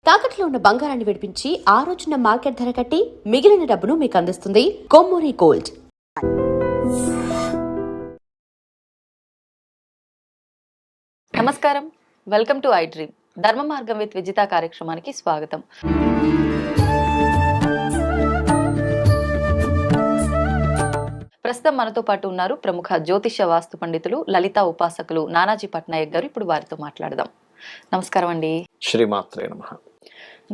తాకట్లో ఉన్న బంగారాన్ని విడిపించి ఆ రోజున మార్కెట్ ధర కట్టి మిగిలిన డబ్బును మీకు అందిస్తుంది కొమ్మూరి గోల్డ్. నమస్కారం, వెల్కమ్ టు ఐ డ్రీమ్. ధర్మ మార్గం విత్ విజిత కార్యక్రమానికి స్వాగతం. ప్రస్తుతం మనతో పాటు ఉన్నారు ప్రముఖ జ్యోతిష వాస్తు పండితులు, లలిత ఉపాసకులు నానాజీ పట్నాయక్ గారు. ఇప్పుడు వారితో మాట్లాడదాం. నమస్కారం అండి. శ్రీమాత్రే నమః.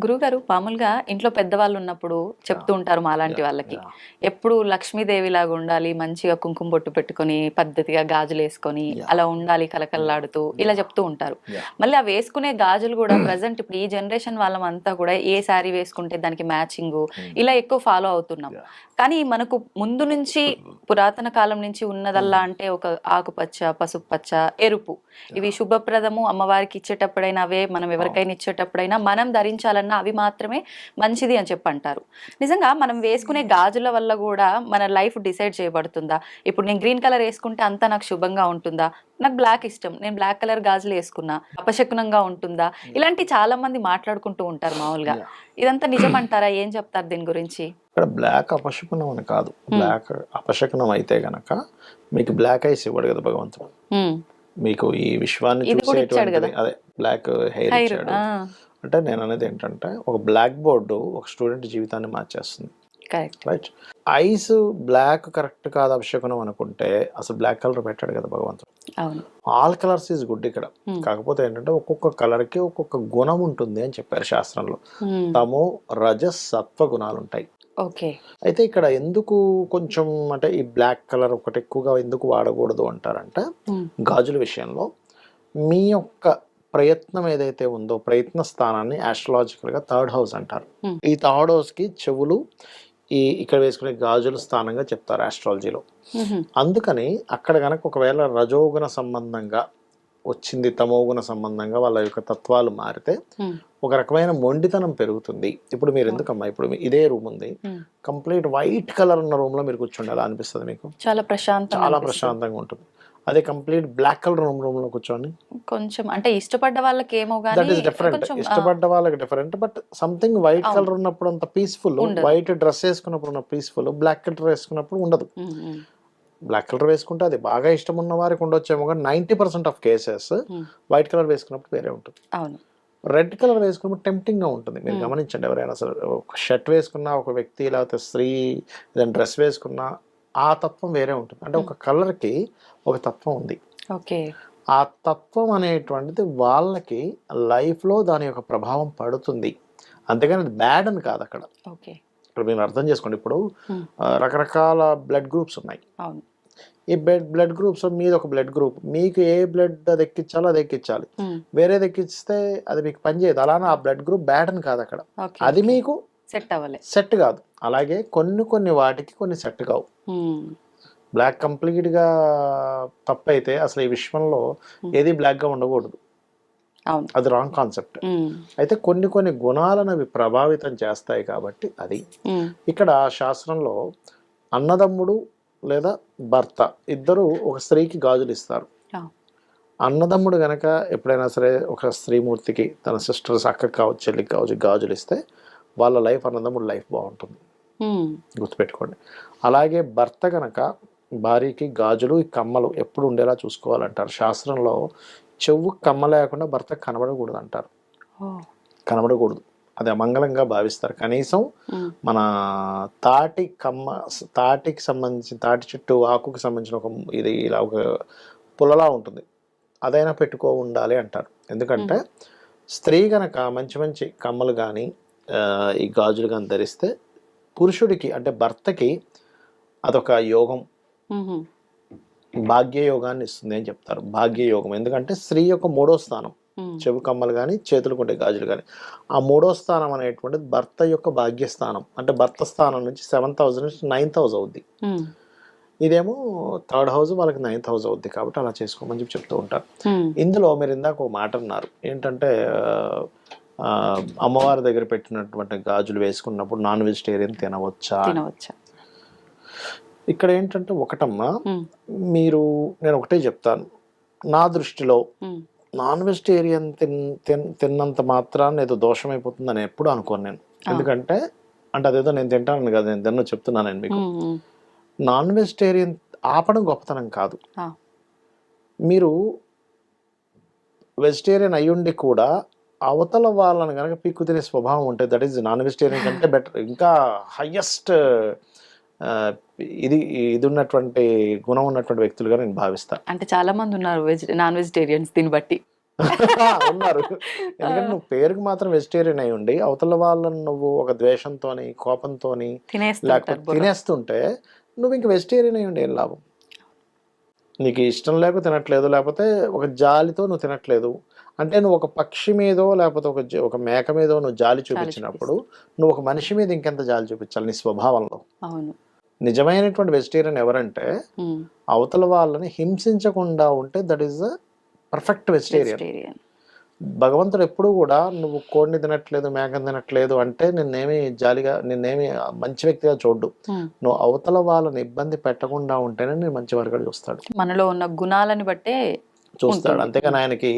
గురుగారు, మామూలుగా ఇంట్లో పెద్దవాళ్ళు ఉన్నప్పుడు చెప్తూ ఉంటారు మాలాంటి వాళ్ళకి, ఎప్పుడు లక్ష్మీదేవి లాగా ఉండాలి, మంచిగా కుంకుమ బొట్టు పెట్టుకొని పద్ధతిగా గాజులు వేసుకొని అలా ఉండాలి కలకల్లాడుతూ, ఇలా చెప్తూ ఉంటారు. మళ్ళీ ఆ వేసుకునే గాజులు కూడా ప్రజెంట్ ఇప్పుడు ఈ జనరేషన్ వాళ్ళమంతా కూడా ఏ శారీ వేసుకుంటే దానికి మ్యాచింగ్ ఇలా ఎక్కువ ఫాలో అవుతున్నాం. కానీ మనకు ముందు నుంచి పురాతన కాలం నుంచి ఉన్నదల్లా అంటే ఒక ఆకుపచ్చ, పసుపు పచ్చ, ఎరుపు, ఇవి శుభప్రదము. అమ్మవారికి ఇచ్చేటప్పుడైనా అవే, మనం ఎవరికైనా ఇచ్చేటప్పుడైనా మనం ధరించాలన్నా అవి మాత్రమే మంచిది అని చెప్పి అంటారు. నిజంగా మనం వేసుకునే గాజుల వల్ల కూడా మన లైఫ్ డిసైడ్ చేయబడుతుందా? ఇప్పుడు నేను గ్రీన్ కలర్ వేసుకుంటే అంతా నాకు శుభంగా ఉంటుందా? నాకు బ్లాక్ ఇష్టం, నేను బ్లాక్ కలర్ గాజులు వేసుకున్నా అపశకునంగా ఉంటుందా? ఇలాంటి చాలా మంది మాట్లాడుకుంటూ ఉంటారు మామూలుగా. ఇదంతా నిజం అంటారా? ఏం చెప్తారు దీని గురించి? ఇక్కడ బ్లాక్ అపశకునం అని కాదు. బ్లాక్ అపశకునం అయితే గనక మీకు బ్లాక్ ఐస్ ఇవ్వడు కదా భగవంతుడు. మీకు ఈ విశ్వాన్ని చూసేటువంటి అదే బ్లాక్ హెయిర్ ఇచ్చాడు. అంటే నేను అనేది ఏంటంటే, ఒక బ్లాక్ బోర్డు ఒక స్టూడెంట్ జీవితాన్ని మార్చేస్తుంది. రైట్. ఐస్ బ్లాక్ కరెక్ట్ కాదు అపశకునం అనుకుంటే అసలు బ్లాక్ కలర్ పెట్టాడు కదా భగవంతుడు. ఆల్ కలర్స్ ఈజ్ గుడ్ ఇక్కడ. కాకపోతే ఏంటంటే ఒక్కొక్క కలర్ కి ఒక్కొక్క గుణం ఉంటుంది అని చెప్పారు శాస్త్రంలో. తమో రజస్ సత్వ గుణాలు ఉంటాయి. అయితే ఇక్కడ ఎందుకు కొంచెం అంటే ఈ బ్లాక్ కలర్ ఒకటి ఎక్కువగా ఎందుకు వాడకూడదు అంటారంటే, గాజుల విషయంలో మీ యొక్క ప్రయత్నం ఏదైతే ఉందో, ప్రయత్న స్థానాన్ని ఆస్ట్రాలజికల్ గా థర్డ్ హౌస్ అంటారు. ఈ థర్డ్ హౌస్ కి చెవులు ఈ ఇక్కడ వేసుకునే గాజుల స్థానంగా చెప్తారు ఆస్ట్రాలజీలో. అందుకని అక్కడ గనక ఒకవేళ రజోగుణ సంబంధంగా వచ్చింది, తమోగుణ సంబంధంగా వాళ్ళ యొక్క తత్వాలు మారితే ఒక రకమైన మొండితనం పెరుగుతుంది. ఇప్పుడు మీరు ఎందుకమ్మా, ఇప్పుడు ఇదే రూమ్ ఉంది, కంప్లీట్ వైట్ కలర్ ఉన్న రూమ్ లో మీరు కూర్చోండి, అలా అనిపిస్తుంది మీకు? చాలా ప్రశాంతంగా ఉంటుంది. అదే కంప్లీట్ బ్లాక్ కలర్ రూమ్ లో కూర్చోండి, కొంచెం అంటే ఇష్టపడ్డ వాళ్ళకి ఏమో గానీ డిఫరెంట్, ఇష్టపడ్డ వాళ్ళకి different. But something white colour ఉన్నప్పుడు అంత పీస్ఫుల్, వైట్ డ్రెస్ వేసుకున్నప్పుడు ఉన్న పీస్ఫుల్ బ్లాక్ కలర్ వేసుకున్నప్పుడు ఉండదు. బ్లాక్ కలర్ వేసుకుంటే అది బాగా ఇష్టం ఉన్న వారికి ఉండొచ్చేమో, కానీ 90% ఆఫ్ కేసెస్ వైట్ కలర్ వేసుకున్నప్పుడు వేరే ఉంటుంది. రెడ్ కలర్ వేసుకున్నప్పుడు టెంప్టింగ్ గా ఉంటుంది. మీరు గమనించండి, ఎవరైనా అసలు ఒక షర్ట్ వేసుకున్నా, ఒక వ్యక్తి లేకపోతే స్త్రీ ఏదైనా డ్రెస్ వేసుకున్నా ఆ తత్వం వేరే ఉంటుంది. అంటే ఒక కలర్ కి ఒక తత్వం ఉంది. ఆ తత్వం అనేటువంటిది వాళ్ళకి లైఫ్ లో దాని యొక్క ప్రభావం పడుతుంది. అంతేగాని అది బ్యాడ్ అని కాదు అక్కడ. ఇక్కడ మీరు అర్థం చేసుకోండి, ఇప్పుడు రకరకాల బ్లడ్ గ్రూప్స్ ఉన్నాయి. ఈ బ్లడ్ గ్రూప్స్ మీద ఒక బ్లడ్ గ్రూప్ మీకు ఏ బ్లడ్ అది ఎక్కించాలో అది ఎక్కించాలి. వేరేది ఎక్కిస్తే అది మీకు పనిచేయదు. అలానే ఆ బ్లడ్ గ్రూప్ బ్యాడ్ అని కాదు అక్కడ, అది మీకు సెట్ కాదు. అలాగే కొన్ని వాటికి కొన్ని సెట్ కావు. బ్లాక్ కంప్లీట్ గా తప్పైతే అసలు ఈ విశ్వంలో ఏది బ్లాక్ గా ఉండకూడదు, అది రాంగ్ కాన్సెప్ట్. అయితే కొన్ని గుణాలను అవి ప్రభావితం చేస్తాయి కాబట్టి అది. ఇక్కడ శాస్త్రంలో అన్నదమ్ముడు లేదా భర్త ఇద్దరు ఒక స్త్రీకి గాజులు ఇస్తారు. అన్నదమ్ముడు గనక ఎప్పుడైనా సరే ఒక స్త్రీమూర్తికి తన సిస్టర్స్, అక్కకి కావచ్చు, చెల్లికి కావచ్చు, గాజులు ఇస్తే వాళ్ళ లైఫ్, అన్నదమ్ముడు లైఫ్ బాగుంటుంది, గుర్తుపెట్టుకోండి. అలాగే భర్త గనక భార్యకి గాజులు, ఈ కమ్మలు ఎప్పుడు ఉండేలా చూసుకోవాలంటారు శాస్త్రంలో. చెవు కమ్మ లేకుండా భర్త కనబడకూడదు అంటారు. కనబడకూడదు, అది అమంగళంగా భావిస్తారు. కనీసం మన తాటికి సంబంధించిన, తాటి చెట్టు ఆకుకి సంబంధించిన ఒక ఇది ఇలా ఒక పుల్లలా ఉంటుంది, అదైనా పెట్టుకో ఉండాలి అంటారు. ఎందుకంటే స్త్రీ గనక మంచి కమ్మలు కానీ ఈ గాజులు కానీ ధరిస్తే పురుషుడికి అంటే భర్తకి అదొక యోగం, భాగ్యయోగాన్ని ఇస్తుంది అని చెప్తారు. భాగ్యయోగం ఎందుకంటే స్త్రీ యొక్క 3వ స్థానం, చెవు కమ్మలు కానీ చేతులకు ఉండే గాజులు కానీ, ఆ 3వ స్థానం అనేటువంటిది భర్త యొక్క భాగ్యస్థానం. అంటే భర్త స్థానం నుంచి 7th హౌస్ నుంచి 9th హౌస్ అవుద్ది. ఇదేమో థర్డ్ హౌస్, వాళ్ళకి 9th హౌస్ అవుద్ది. కాబట్టి అలా చేసుకోమని చెప్పి చెప్తూ ఉంటారు. ఇందులో మీరు ఇందాక ఒక మాట అన్నారు ఏంటంటే, అమ్మవారి దగ్గర పెట్టినటువంటి గాజులు వేసుకున్నప్పుడు నాన్ వెజిటేరియన్ తినవచ్చా? ఇక్కడ ఏంటంటే ఒకటమ్మా, మీరు నేను ఒకటే చెప్తాను, నా దృష్టిలో నాన్ వెజిటేరియన్ తిన్నంత మాత్రాన్ని ఏదో దోషం అయిపోతుందని ఎప్పుడు అనుకోను నేను. ఎందుకంటే అంటే అదేదో నేను తింటాను కదా, నేను తిన్న చెప్తున్నాను నేను మీకు. నాన్ వెజిటేరియన్ ఆపడం గొప్పతనం కాదు. మీరు వెజిటేరియన్ అయ్యుండి కూడా అవతల వాళ్ళని కనుక పీక్కు తినే స్వభావం ఉంటే దట్ ఈస్ నాన్ వెజిటేరియన్ కంటే బెటర్, ఇంకా హయ్యెస్ట్ ఇది ఉన్నటువంటి గుణం ఉన్నటువంటి వ్యక్తులుగా నేను భావిస్తా. అంటే చాలా మంది ఉన్నారు నాన్ వెజిటేరియన్స్ దీన్ని బట్టి ఉన్నారు. ఎందుకంటే నువ్వు పేరుకి మాత్రం వెజిటేరియన్ అయి ఉండి అవతల వాళ్ళని నువ్వు ఒక ద్వేషంతోని కోపంతోని లేకపోతే తినేస్తుంటే నువ్వు ఇంక వెజిటేరియన్ అయి ఉండి ఏం లాభం? నీకు ఇష్టం లేక తినట్లేదు, లేకపోతే ఒక జాలితో నువ్వు తినట్లేదు అంటే నువ్వు ఒక పక్షి మీదో లేకపోతే ఒక మేక మీదో నువ్వు జాలి చూపించినప్పుడు నువ్వు ఒక మనిషి మీద ఇంకెంత జాలి చూపించాలి నీ స్వభావంలో. నిజమైనటువంటి వెజిటేరియన్ ఎవరంటే అవతల వాళ్ళని హింసించకుండా ఉంటే that is the perfect vegetarian. భగవంతుడు ఎప్పుడు కూడా నువ్వు కోడిని తినట్లేదు మేకని తినట్లేదు అంటే నిన్నేమి మంచి వ్యక్తిగా చూడ్డు. నువ్వు అవతల వాళ్ళని ఇబ్బంది పెట్టకుండా ఉంటేనే నేను మంచి వారిగా చూస్తాడు. మనలో ఉన్న గుణాలను బట్టే చూస్తాడు. అంతేకాని ఆయనకి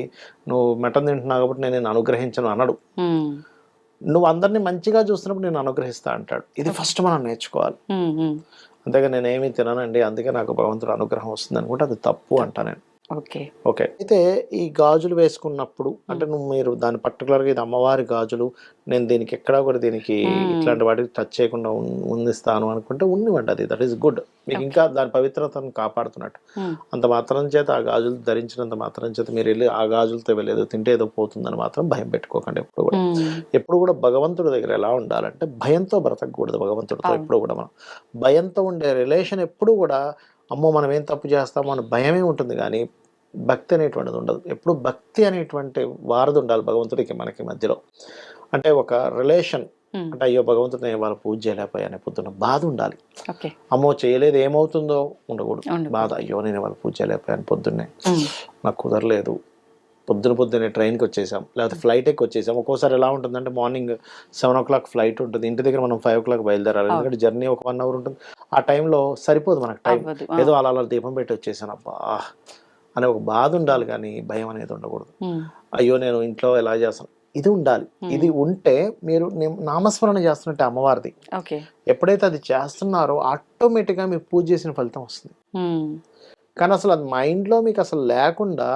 నువ్వు మటన్ తింటున్నావు కాబట్టి నేను అనుగ్రహించను అనడు. నువ్వు అందరినీ మంచిగా చూస్తున్నప్పుడు నేను అనుగ్రహిస్తా అంటాడు. ఇది ఫస్ట్ మనం నేర్చుకోవాలి. అంతేగా నేనేమి తిననండి అందుకే నాకు భగవంతుడు అనుగ్రహం వస్తుంది అనుకుంటే అది తప్పు అంటా నేను. ఓకే. అయితే ఈ గాజులు వేసుకున్నప్పుడు అంటే మీరు దాని పర్టికులర్గా ఇది అమ్మవారి గాజులు, నేను దీనికి ఎక్కడా కూడా దీనికి ఇట్లాంటి వాటికి టచ్ చేయకుండా ఉండిస్తాను అనుకుంటే ఉండివ్వండి, అది దట్ ఈస్ గుడ్. మీకు ఇంకా దాని పవిత్రతను కాపాడుతున్నట్టు. అంత మాత్రం చేత ఆ గాజులు ధరించినంత మాత్రం చేత మీరు వెళ్ళి ఆ గాజులతో వెళ్ళేదో తింటే ఏదో పోతుందని మాత్రం భయం పెట్టుకోకండి. ఎప్పుడు కూడా భగవంతుడి దగ్గర ఎలా ఉండాలంటే భయంతో బ్రతకూడదు. భగవంతుడితో ఎప్పుడు కూడా మనం భయంతో ఉండే రిలేషన్ ఎప్పుడు కూడా అమ్మో మనం ఏం తప్పు చేస్తామో అని భయమే ఉంటుంది కానీ భక్తి అనేటువంటిది ఉండదు. ఎప్పుడు భక్తి అనేటువంటి వారధి ఉండాలి భగవంతుడికి మనకి మధ్యలో. అంటే ఒక రిలేషన్ అంటే అయ్యో భగవంతుడు నేను వాళ్ళ పూజ చేయలేకపోయానే పొద్దున్న బాధ ఉండాలి. అమ్మో చేయలేదు ఏమవుతుందో ఉండకూడదు బాధ. అయ్యో నేను వాళ్ళ పూజ చేయలేకపోయాను పొద్దున్నే నాకు కుదరలేదు, పొద్దున్నే ట్రైన్కి వచ్చేసాం లేకపోతే ఫ్లైట్ ఎక్కి వచ్చేసాం. ఒక్కోసారి ఎలా ఉంటుందంటే మార్నింగ్ 7 o'clock ఫ్లైట్ ఉంటుంది, ఇంటి దగ్గర మనం 5 o'clock బయలుదేరాలి. ఎందుకంటే జర్నీ ఒక 1 hour ఉంటుంది. ఆ టైంలో సరిపోదు మనకు టైం. ఏదో అలా దీపం పెట్టి వచ్చేసాను అబ్బా అనే ఒక బాధ ఉండాలి కానీ భయం అనేది ఉండకూడదు. అయ్యో నేను ఇంట్లో ఎలా చేస్తాను ఇది ఉండాలి. ఇది ఉంటే మీరు నామస్మరణ చేస్తున్నట్టే అమ్మవారిది. ఎప్పుడైతే అది చేస్తున్నారో ఆటోమేటిక్గా మీరు పూజ చేసిన ఫలితం వస్తుంది. కానీ అసలు అది మైండ్లో మీకు అసలు లేకుండా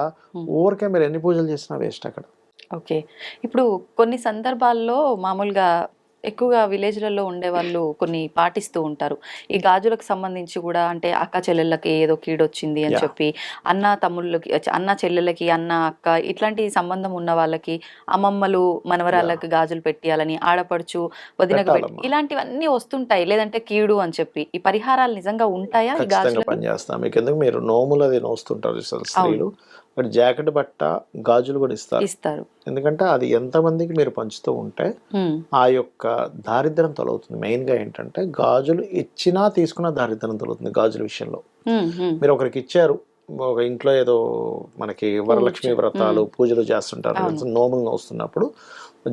ఊరికే మీరు ఎన్ని పూజలు చేసినా వేస్ట్ అక్కడ. ఓకే. ఇప్పుడు కొన్ని సందర్భాల్లో మామూలుగా ఎక్కువగా విలేజ్లలో ఉండే వాళ్ళు కొన్ని పాటిస్తూ ఉంటారు. ఈ గాజులకు సంబంధించి కూడా అంటే అక్క చెల్లెళ్ళకి ఏదో కీడొచ్చింది అని చెప్పి అన్న చెల్లెళ్ళకి అన్న అక్క ఇట్లాంటి సంబంధం ఉన్న వాళ్ళకి అమ్మమ్మలు మనవరాళ్ళకి గాజులు పెట్టాలని ఆడపడుచు వదినకు పెట్టి ఇలాంటివన్నీ వస్తుంటాయి. లేదంటే కీడు అని చెప్పి ఈ పరిహారాలు నిజంగా ఉంటాయా? ఈ గాజులు పనిచేస్తాం. మీకు ఎందుకు మీరు నోములు అది నోస్తుంటారు స్త్రీలు, అక్కడ జాకెట్ బట్ట గాజులు కూడా ఇస్తారు. ఎందుకంటే అది ఎంతమందికి మీరు పంచుతూ ఉంటే ఆ యొక్క దారిద్ర్యం తొలగుతుంది. మెయిన్ గా ఏంటంటే గాజులు ఇచ్చినా తీసుకున్న దారిద్ర్యం తొలగుతుంది. గాజుల విషయంలో మీరు ఒకరికి ఇచ్చారు, ఒక ఇంట్లో ఏదో మనకి వరలక్ష్మి వ్రతాలు పూజలు చేస్తుంటారు, నోములు నోస్తున్నప్పుడు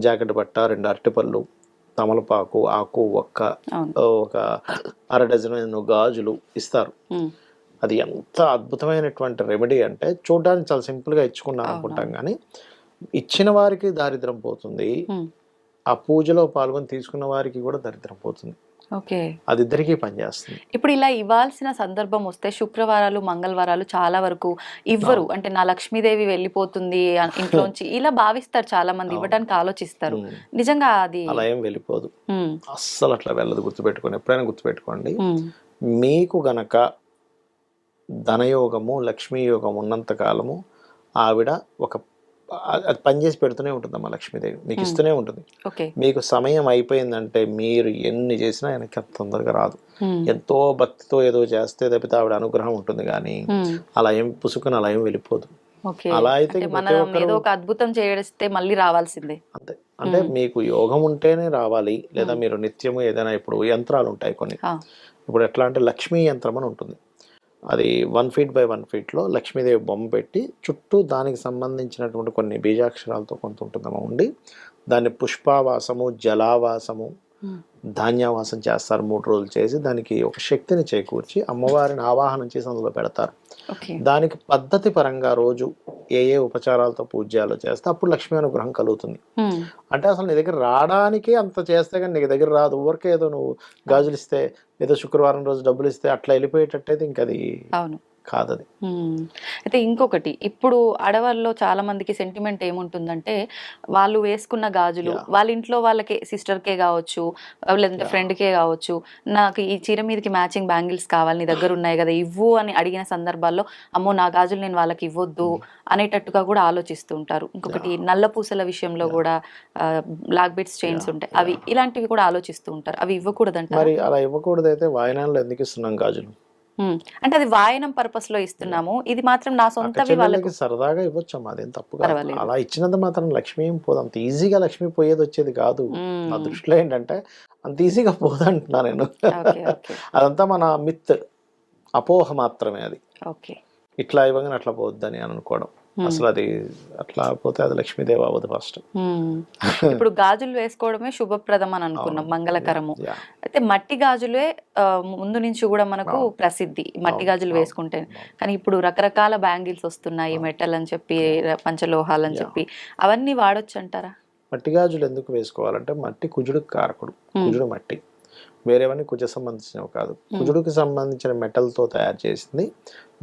జాకెట్ బట్ట 2 అరటిపళ్ళు తమలపాకు ఆకు ఒక 1/2 డజన్ గాజులు ఇస్తారు. అది ఎంత అద్భుతమైనటువంటి రెమెడీ అంటే చూడడానికి చాలా సింపుల్ గా ఇచ్చుకున్నాను అనుకుంటాం కానీ ఇచ్చిన వారికి దారిద్రం పోతుంది, ఆ పూజలో పాల్గొని తీసుకున్న వారికి కూడా దరిద్రం పోతుంది. అది ఇద్దరికీ పనిచేస్తుంది. ఇప్పుడు ఇలా ఇవ్వాల్సిన సందర్భం వస్తే శుక్రవారాలు మంగళవారాలు చాలా వరకు ఇవ్వరు. అంటే నా లక్ష్మీదేవి వెళ్ళిపోతుంది ఇంట్లోంచి ఇలా భావిస్తారు చాలా మంది, ఇవ్వడానికి ఆలోచిస్తారు. నిజంగా అది అలా ఏం వెళ్ళిపోదు, అస్సలు అట్లా వెళ్ళదు. గుర్తుపెట్టుకోండి, ఎప్పుడైనా గుర్తుపెట్టుకోండి, మీకు గనక ధనయోగము లక్ష్మీ యోగం ఉన్నంత కాలము ఆవిడ అది పనిచేసి పెడుతూనే ఉంటుందమ్మా లక్ష్మీదేవి, మీకు ఇస్తూనే ఉంటుంది. మీకు సమయం అయిపోయిందంటే మీరు ఎన్ని చేసినా ఆయనకి అంత తొందరగా రాదు. ఎంతో భక్తితో ఏదో చేస్తే తప్పితే ఆవిడ అనుగ్రహం ఉంటుంది కానీ అలా ఏం పుసుకుని అలా ఏం వెళ్ళిపోదు. అలా అయితే అద్భుతం చేస్తే మళ్ళీ రావాల్సిందే అంతే. అంటే మీకు యోగం ఉంటేనే రావాలి, లేదా మీరు నిత్యము ఏదైనా ఇప్పుడు యంత్రాలు ఉంటాయి కొన్ని. ఇప్పుడు ఎట్లా అంటే లక్ష్మీ యంత్రం అని ఉంటుంది, అది 1 feet by 1 feet లక్ష్మీదేవి బొమ్మ పెట్టి చుట్టూ దానికి సంబంధించినటువంటి కొన్ని బీజాక్షరాలతో కొంత ఉంటుందమ్మా ఉండి దాన్ని పుష్పావాసము జలావాసము ధాన్యావాసం చేస్తారు 3 రోజులు చేసి దానికి ఒక శక్తిని చేకూర్చి అమ్మవారిని ఆవాహనం చేసి అందులో పెడతారు. ఓకే. దానికి పద్ధతి పరంగా రోజు ఏ ఉపచారాలతో పూజ్యాలు చేస్తే అప్పుడు లక్ష్మీ అనుగ్రహం కలుగుతుంది. అంటే అసలు నీ దగ్గర రావడానికి అంత చేస్తే కానీ నీ దగ్గర రాదు. ఊరికే ఏదో నువ్వు గాజులు ఇస్తే ఏదో శుక్రవారం రోజు డబ్బులు ఇస్తే అట్లా వెళ్ళిపోయేటట్టయితే ఇంక అది అవును. కాదది. అయితే ఇంకొకటి, ఇప్పుడు ఆడవాళ్ళలో చాలా మందికి సెంటిమెంట్ ఏముంటుందంటే, వాళ్ళు వేసుకున్న గాజులు వాళ్ళ ఇంట్లో వాళ్ళకే, సిస్టర్కే కావచ్చు లేదంటే ఫ్రెండ్కే కావచ్చు, నాకు ఈ చీర మీదకి మ్యాచింగ్ బ్యాంగిల్స్ కావాలి, నీ దగ్గర ఉన్నాయి కదా ఇవ్వు అని అడిగిన సందర్భాల్లో, అమ్మో నా గాజులు నేను వాళ్ళకి ఇవ్వద్దు అనేటట్టుగా కూడా ఆలోచిస్తూ ఉంటారు. ఇంకొకటి నల్ల పూసల విషయంలో కూడా బ్లాక్ బిట్స్ చైన్స్ ఉంటాయి, అవి ఇలాంటివి కూడా ఆలోచిస్తూ ఉంటారు. అవి ఇవ్వకూడదంట. మరి అలా ఇవ్వకూడదు. అయితే వాయనాల్లో ఎందుకు ఇస్తున్నాం గాజులు? అంటే అది వాయనం పర్పస్ లో ఇస్తున్నాము, ఇది మాత్రం నా సొంతవి వాళ్ళకి సరదాగా ఇవ్వచ్చమ్మా, అదేం తప్పు కాదు. అలా ఇచ్చినంత మాత్రం లక్ష్మి ఏం పోదు, అంత ఈజీగా లక్ష్మి పోయేది వచ్చేది కాదు. నా దృష్టిలో ఏంటంటే అంత ఈజీగా పోదంటున్నా నేను. అదంతా మన మిత్, అపోహ మాత్రమే అది. ఇట్లా ఇవ్వగానే అట్లా పోద్దని అని అనుకోవడం, అసలు అది అట్లా పోతే అది లక్ష్మీదేవి అవ్వదు ఫస్ట్. ఇప్పుడు గాజులు వేసుకోవడమే శుభప్రదం అని అనుకున్నాం, మంగళకరము. అయితే మట్టి గాజులే ముందు నుంచి కూడా మనకు ప్రసిద్ధి, మట్టి గాజులు వేసుకుంటే. కానీ ఇప్పుడు రకరకాల బ్యాంగిల్స్ వస్తున్నాయి, మెటల్ అని చెప్పి, పంచలోహాలు అని చెప్పి, అవన్నీ వాడొచ్చు అంటారా? మట్టి గాజులు ఎందుకు వేసుకోవాలంటే మట్టి కుజుడికి కారకుడు. కుజుడు మట్టి, వేరేవన్నీ కుజ సంబంధించినవి కాదు. కుజుడికి సంబంధించిన మెటల్తో తయారు చేసింది.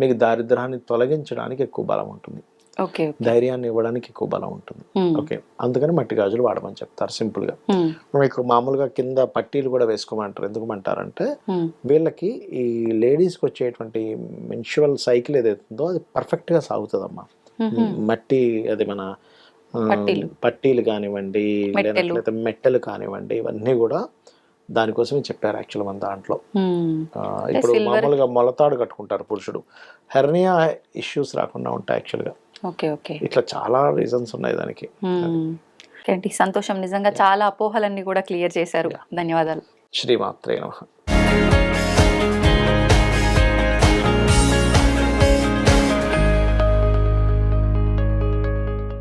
మీకు దారిద్ర్యాన్ని తొలగించడానికి ఎక్కువ బలం ఉంటుంది, ధైర్యాన్ని ఇవ్వడానికి ఎక్కువ బలం ఉంటుంది. ఓకే, అందుకని మట్టి గాజులు వాడమని చెప్తారు సింపుల్ గా. మీకు మామూలుగా కింద పట్టీలు కూడా వేసుకోమంటారు. ఎందుకుమంటారంటే వీళ్ళకి ఈ లేడీస్కి వచ్చేటువంటి మెన్స్ట్రువల్ సైకిల్ ఏదైతుందో అది పర్ఫెక్ట్ గా సాగుతుందమ్మా. మట్టి అది మన పట్టీలు కానివ్వండి, లేకపోతే మెట్టెలు కానివ్వండి, ఇవన్నీ కూడా దానికోసమే చెప్పారు యాక్చువల్ మన దాంట్లో. ఇప్పుడు మామూలుగా మొలతాడు కట్టుకుంటారు పురుషుడు, హెర్నియా ఇష్యూస్ రాకుండా ఉంటాయి యాక్చువల్గా. ఇట్లా చాలా రీజన్స్ ఉన్నాయి దానికి. సంతోషం, నిజంగా చాలా అపోహలన్నీ కూడా క్లియర్ చేశారు. ధన్యవాదాలు. శ్రీమాత్రే నమః.